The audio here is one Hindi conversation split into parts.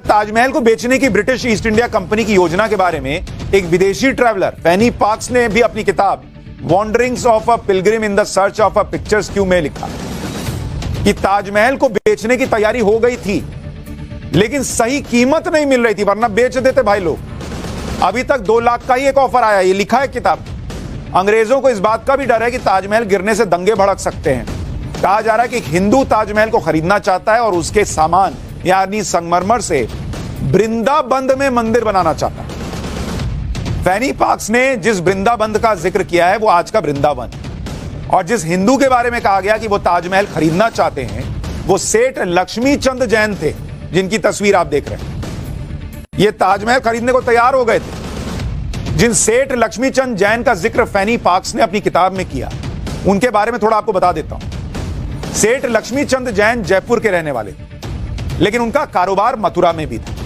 ताजमहल को बेचने की ब्रिटिश ईस्ट इंडिया कंपनी की योजना के बारे में एक विदेशी ट्रैवलर फैनी पार्क्स ने भी अपनी किताब wanderings of a Pilgrim in the search of a pictures Q में लिखा कि ताजमहल को बेचने की तैयारी हो गई थी, लेकिन सही कीमत नहीं मिल रही थी, वरना बेच देते भाई लोग। अभी तक 2 लाख का ही एक ऑफर आया, ये लिखा है किताब। अंग्रेजों को इस बात का भी डर है कि ताजमहल गिरने से दंगे भड़क सकते हैं। कहा जा रहा है कि एक हिंदू ताजमहल को खरीदना चाहता है और उसके सामान यानी संगमरमर से वृंदाबंद में मंदिर बनाना चाहता है। फैनी पार्क्स ने जिस वृंदाबंद का जिक्र किया है वो आज का वृंदावन, और जिस हिंदू के बारे में कहा गया कि वो ताजमहल खरीदना चाहते हैं वो सेठ लक्ष्मी चंद जैन थे, जिनकी तस्वीर आप देख रहे हैं। ये ताजमहल खरीदने को तैयार हो गए थे। जिन सेठ लक्ष्मी चंद जैन का जिक्र फैनी पार्क्स ने अपनी किताब में किया, उनके बारे में थोड़ा आपको बता देता हूं। सेठ लक्ष्मी चंद जैन जयपुर के रहने वाले थे, लेकिन उनका कारोबार मथुरा में भी था।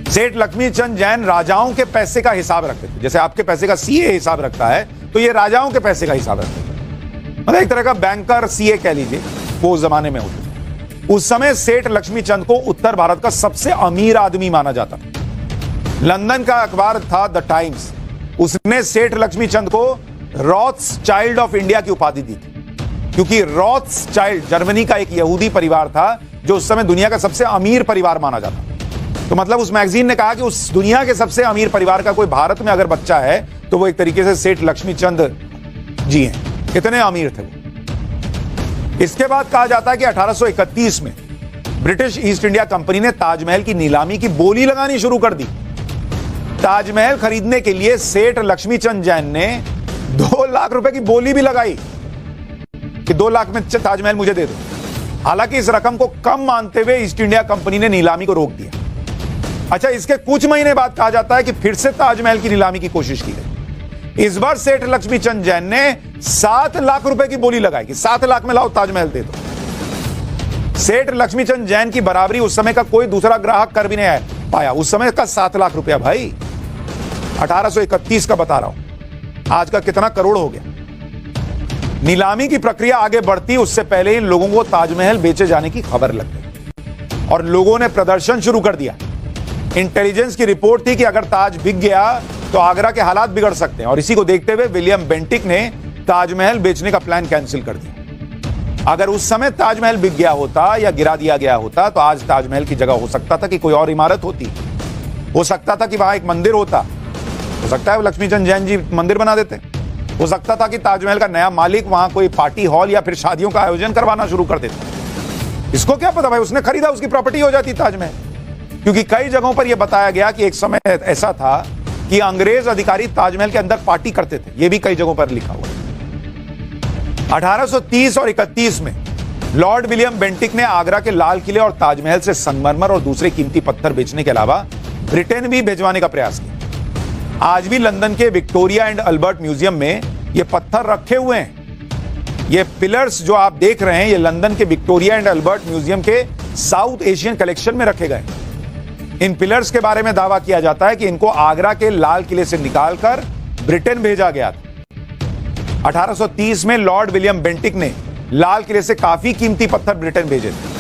सेठ लक्ष्मी चंद जैन राजाओं के पैसे का हिसाब रखते थे। जैसे आपके पैसे का सीए हिसाब रखता है, तो ये राजाओं के पैसे का हिसाब रखते थे। मतलब एक तरह का बैंकर सीए कह लीजिए, वो उस जमाने में होते थे। उस समय सेठ लक्ष्मी चंद को उत्तर भारत का सबसे अमीर आदमी माना जाता था। लंदन का अखबार था द टाइम्स, उसने सेठ लक्ष्मी चंद को रॉथस्चाइल्ड ऑफ इंडिया की उपाधि दी थी, क्योंकि रॉथस्चाइल्ड जर्मनी का एक यहूदी परिवार था जो उस समय दुनिया का सबसे अमीर परिवार माना जाता। तो मतलब उस मैगजीन ने कहा कि उस दुनिया के सबसे अमीर परिवार का कोई भारत में अगर बच्चा है तो वो एक तरीके से सेठ लक्ष्मी चंद जी हैं। कितने अमीर थे वो। इसके बाद कहा जाता है कि 1831 में ब्रिटिश ईस्ट इंडिया कंपनी ने ताजमहल की नीलामी की बोली लगानी शुरू कर दी। ताजमहल खरीदने के लिए सेठ लक्ष्मी चंद जैन ने 2 लाख रुपए की बोली भी लगाई कि 2 लाख में ताजमहल मुझे दे दो। हालांकि इस रकम को कम मानते हुए ईस्ट इंडिया कंपनी ने नीलामी को रोक दिया। अच्छा, इसके कुछ महीने बाद कहा जाता है कि फिर से ताजमहल की नीलामी की कोशिश की गई। इस बार सेठ लक्ष्मी चंद जैन ने 7 लाख रुपए की बोली लगाई कि 7 लाख में लाओ ताजमहल दे दो। सेठ लक्ष्मी चंद जैन की बराबरी उस समय का कोई दूसरा ग्राहक कर भी नहीं पाया। उस समय का 7 लाख रुपया भाई, 1831 का बता रहा हूं, आज का कितना करोड़ हो गया। नीलामी की प्रक्रिया आगे बढ़ती उससे पहले इन लोगों को ताजमहल बेचे जाने की खबर लग गई और लोगों ने प्रदर्शन शुरू कर दिया। इंटेलिजेंस की रिपोर्ट थी कि अगर ताज बिक गया तो आगरा के हालात बिगड़ सकते हैं, और इसी को देखते हुए विलियम बेंटिक ने ताजमहल बेचने का प्लान कैंसिल कर दिया। अगर उस समय ताजमहल बिक गया होता या गिरा दिया गया होता तो आज ताजमहल की जगह हो सकता था कि कोई और इमारत होती, हो सकता था कि वहां एक मंदिर होता, हो सकता है लक्ष्मी चंद जैन जी मंदिर बना देते, हो सकता था कि ताजमहल का नया मालिक वहां कोई पार्टी हॉल या फिर शादियों का आयोजन करवाना शुरू कर देता। इसको क्या पता भाई, उसने खरीदा, उसकी प्रॉपर्टी हो जाती ताजमहल। क्योंकि कई जगहों पर यह बताया गया कि एक समय ऐसा था कि अंग्रेज अधिकारी ताजमहल के अंदर पार्टी करते थे, यह भी कई जगहों पर लिखा हुआ है। 1830 और 31 में लॉर्ड विलियम बेंटिक ने आगरा के लाल किले और ताजमहल से संगमरमर और दूसरे कीमती पत्थर बेचने के अलावा ब्रिटेन भी भिजवाने का प्रयास किया। आज भी लंदन के विक्टोरिया एंड अल्बर्ट म्यूजियम में ये पत्थर रखे हुए हैं। ये पिलर्स जो आप देख रहे हैं, ये लंदन के विक्टोरिया एंड अल्बर्ट म्यूजियम के साउथ एशियन कलेक्शन में रखे गए। इन पिलर्स के बारे में दावा किया जाता है कि इनको आगरा के लाल किले से निकालकर ब्रिटेन भेजा गया था। 1830 में लॉर्ड विलियम बेंटिक ने लाल किले से काफी कीमती पत्थर ब्रिटेन भेजे थे।